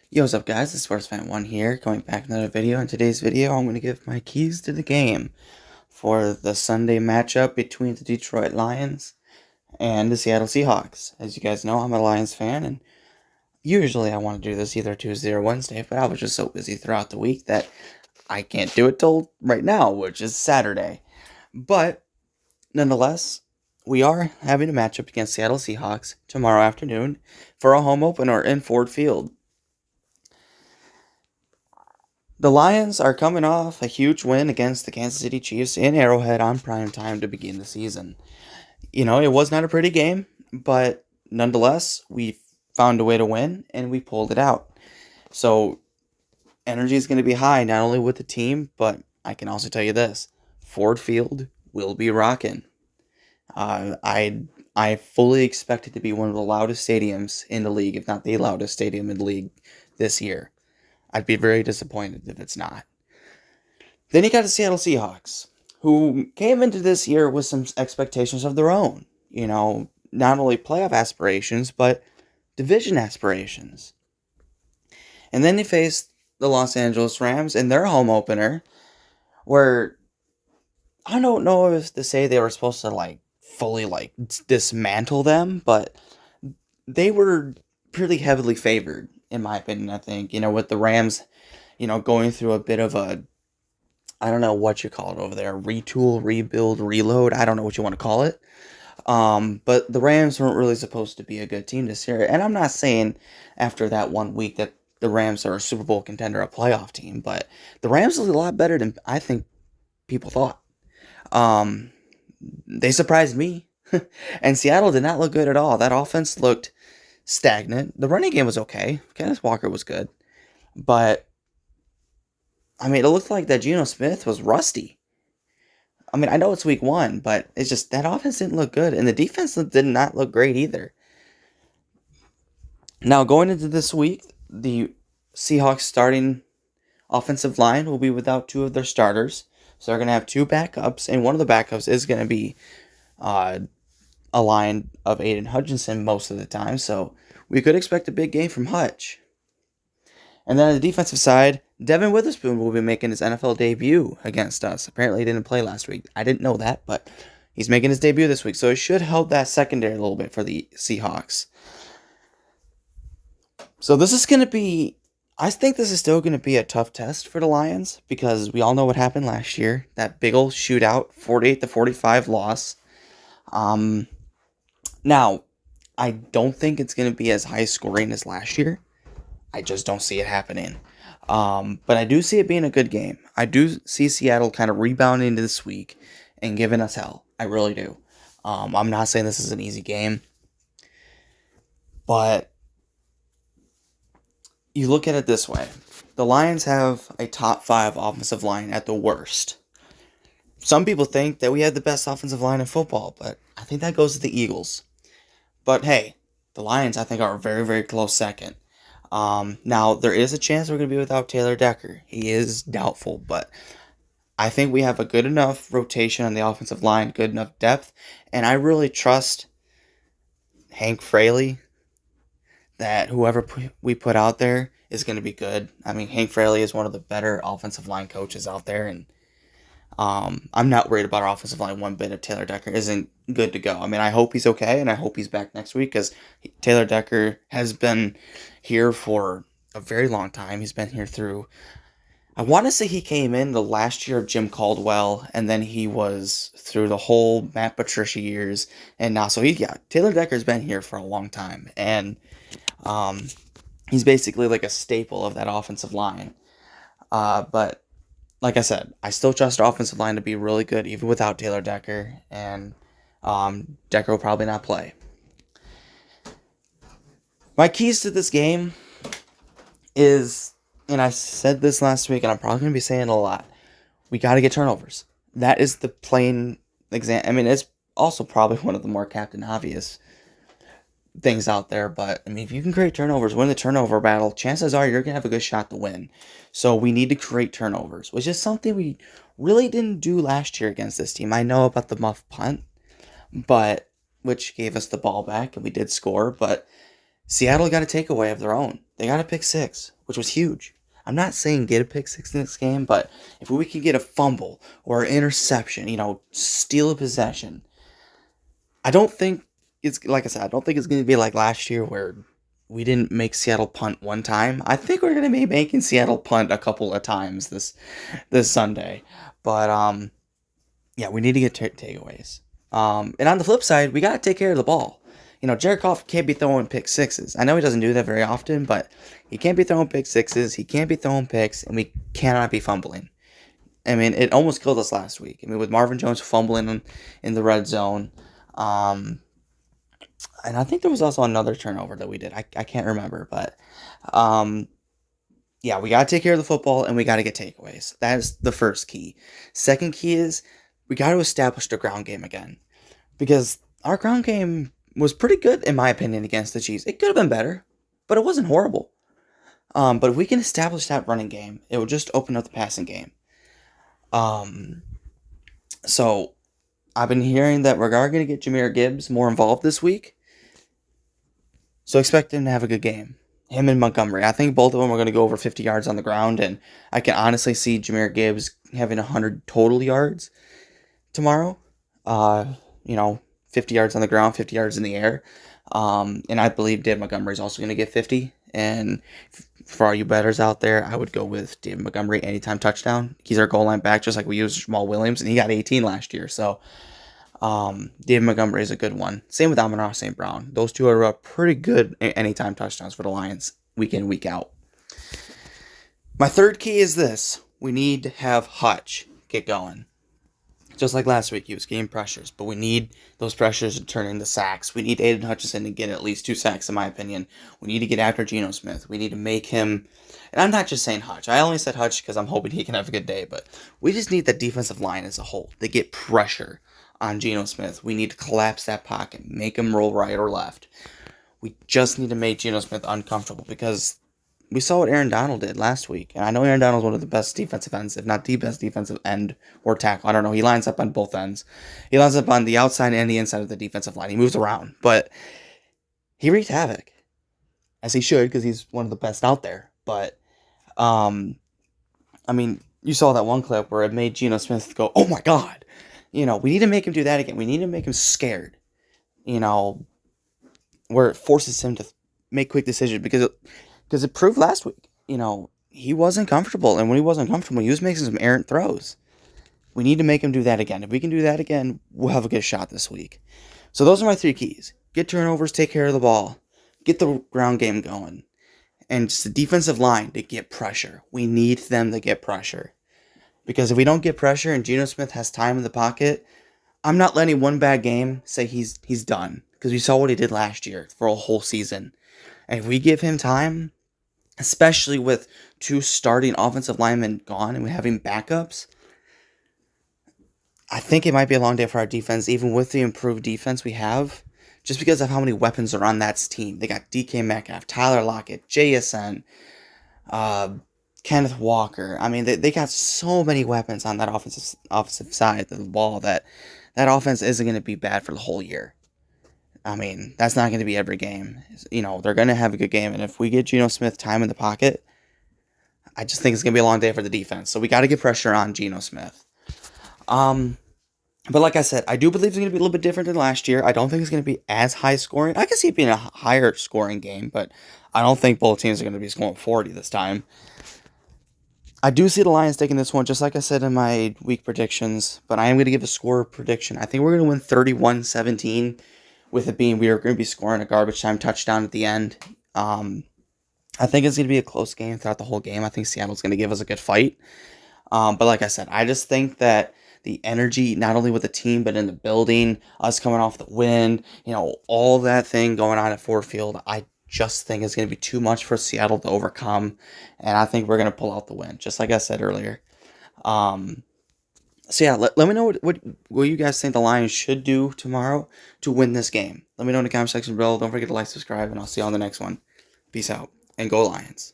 Yo, what's up guys, it's SportsFan1 here, going back with another video. In today's video, I'm going to give my keys to the game for the Sunday matchup between the Detroit Lions and the Seattle Seahawks. As you guys know, I'm a Lions fan, and usually I want to do this either Tuesday or Wednesday, but I was just so busy throughout the week that I can't do it till right now, which is Saturday. But, nonetheless, we are having a matchup against Seattle Seahawks tomorrow afternoon for a home opener in Ford Field. The Lions are coming off a huge win against the Kansas City Chiefs in Arrowhead on prime time to begin the season. It was not a pretty game, but nonetheless, we found a way to win and we pulled it out. So, energy is going to be high not only with the team, but I can also tell you this: Ford Field will be rocking. I fully expect it to be one of the loudest stadiums in the league, if not the loudest stadium in the league this year. I'd be very disappointed if it's not. Then you got the Seattle Seahawks, who came into this year with some expectations of their own. Not only playoff aspirations, but division aspirations. And then they faced the Los Angeles Rams in their home opener, where I don't know if to say they were supposed to fully dismantle them, but they were pretty heavily favored, in my opinion, I think. With the Rams, going through a bit of a, I don't know what you call it over there, retool, rebuild, reload. I don't know what you want to call it. But the Rams weren't really supposed to be a good team this year. And I'm not saying after that 1 week that the Rams are a Super Bowl contender, a playoff team, but the Rams is a lot better than I think people thought. They surprised me. And Seattle did not look good at all. That offense looked stagnant. The running game was okay. Kenneth Walker was good. But, it looked like that Geno Smith was rusty. I know it's week 1, but it's just that offense didn't look good. And the defense did not look great either. Now, going into this week, the Seahawks starting offensive line will be without 2 of their starters. So they're going to have 2 backups, and one of the backups is going to be a line of Aiden Hutchinson most of the time. So we could expect a big game from Hutch. And then on the defensive side, Devin Witherspoon will be making his NFL debut against us. Apparently he didn't play last week. I didn't know that, but he's making his debut this week. So it should help that secondary a little bit for the Seahawks. So this is going to be, I think this is still going to be a tough test for the Lions, because we all know what happened last year. That big old shootout, 48-45 loss. Now, I don't think it's going to be as high scoring as last year. I just don't see it happening. But I do see it being a good game. I do see Seattle kind of rebounding this week and giving us hell. I really do. I'm not saying this is an easy game, but you look at it this way. The Lions have a top 5 offensive line at the worst. Some people think that we have the best offensive line in football, but I think that goes to the Eagles. But hey, the Lions, I think, are a very, very close second. Now, there is a chance we're going to be without Taylor Decker. He is doubtful, but I think we have a good enough rotation on the offensive line, good enough depth, and I really trust Hank Fraley that whoever we put out there is going to be good. Hank Fraley is one of the better offensive line coaches out there, and I'm not worried about our offensive line one bit if Taylor Decker isn't good to go. I hope he's okay, and I hope he's back next week, because Taylor Decker has been here for a very long time. He's been here through, I want to say he came in the last year of Jim Caldwell, and then he was through the whole Matt Patricia years, and now, Taylor Decker's been here for a long time, and he's basically like a staple of that offensive line. But like I said, I still trust our offensive line to be really good, even without Taylor Decker, and Decker will probably not play. My keys to this game is, and I said this last week, and I'm probably going to be saying it a lot, we got to get turnovers. That is the plain example. It's also probably one of the more Captain Obvious things out there, but if you can create turnovers, win the turnover battle, chances are you're going to have a good shot to win. So we need to create turnovers, which is something we really didn't do last year against this team. I know about the muff punt, which gave us the ball back and we did score, but Seattle got a takeaway of their own. They got a pick six, which was huge. I'm not saying get a pick six in this game, but if we can get a fumble or an interception, steal a possession, I don't think it's, like I said, I don't think it's going to be like last year where we didn't make Seattle punt one time. I think we're going to be making Seattle punt a couple of times this Sunday. But yeah, we need to get takeaways. And on the flip side, we got to take care of the ball. Jared Goff can't be throwing pick sixes. I know he doesn't do that very often, but he can't be throwing pick sixes. He can't be throwing picks, and we cannot be fumbling. I mean, it almost killed us last week. I mean, with Marvin Jones fumbling in the red zone. And I think there was also another turnover that we did. I can't remember, but yeah, we got to take care of the football, and we got to get takeaways. That is the first key. Second key is we got to establish the ground game again, because our ground game was pretty good, in my opinion, against the Chiefs. It could have been better, but it wasn't horrible. But if we can establish that running game, it will just open up the passing game. So I've been hearing that we're going to get Jahmyr Gibbs more involved this week. So expect him to have a good game. Him and Montgomery. I think both of them are going to go over 50 yards on the ground, and I can honestly see Jahmyr Gibbs having 100 total yards tomorrow. 50 yards on the ground, 50 yards in the air. And I believe David Montgomery is also going to get 50. And for all you bettors out there, I would go with David Montgomery anytime touchdown. He's our goal line back, just like we used Jamal Williams, and he got 18 last year. So David Montgomery is a good one. Same with Amon-Ra St. Brown. Those two are pretty good anytime touchdowns for the Lions week in, week out. My third key is this. We need to have Hutch get going. Just like last week, he was getting pressures, but we need those pressures to turn into sacks. We need Aiden Hutchinson to get at least 2 sacks, in my opinion. We need to get after Geno Smith. We need to make him, and I'm not just saying Hutch. I only said Hutch because I'm hoping he can have a good day, but we just need the defensive line as a whole to get pressure on Geno Smith. We need to collapse that pocket, make him roll right or left. We just need to make Geno Smith uncomfortable, because we saw what Aaron Donald did last week. And I know Aaron Donald's one of the best defensive ends, if not the best defensive end or tackle. I don't know. He lines up on both ends. He lines up on the outside and the inside of the defensive line. He moves around. But he wreaked havoc. As he should, because he's one of the best out there. But, I mean, you saw that one clip where it made Geno Smith go, oh my God. We need to make him do that again. We need to make him scared. Where it forces him to make quick decisions. Because it proved last week, he wasn't comfortable. And when he wasn't comfortable, he was making some errant throws. We need to make him do that again. If we can do that again, we'll have a good shot this week. So those are my 3 keys. Get turnovers, take care of the ball, get the ground game going, and just the defensive line to get pressure. We need them to get pressure. Because if we don't get pressure and Geno Smith has time in the pocket, I'm not letting one bad game say he's done. Because we saw what he did last year for a whole season. And if we give him time, especially with 2 starting offensive linemen gone and we're having backups, I think it might be a long day for our defense, even with the improved defense we have, just because of how many weapons are on that team. They got DK Metcalf, Tyler Lockett, JSN, Kenneth Walker. I mean, they got so many weapons on that offensive side of the ball that offense isn't going to be bad for the whole year. I mean, that's not going to be every game. They're going to have a good game. And if we get Geno Smith time in the pocket, I just think it's going to be a long day for the defense. So we got to get pressure on Geno Smith. But like I said, I do believe it's going to be a little bit different than last year. I don't think it's going to be as high scoring. I can see it being a higher scoring game, but I don't think both teams are going to be scoring 40 this time. I do see the Lions taking this one, just like I said in my week predictions, but I am going to give a score prediction. I think we're going to win 31-17. With it being we are going to be scoring a garbage time touchdown at the end. I think it's going to be a close game throughout the whole game. I think Seattle's going to give us a good fight. But like I said, I just think that the energy, not only with the team, but in the building, us coming off the win, all that thing going on at Ford Field, I just think it's going to be too much for Seattle to overcome. And I think we're going to pull out the win, just like I said earlier. So yeah, let me know what you guys think the Lions should do tomorrow to win this game. Let me know in the comment section below. Don't forget to like, subscribe, and I'll see you on the next one. Peace out, and go Lions.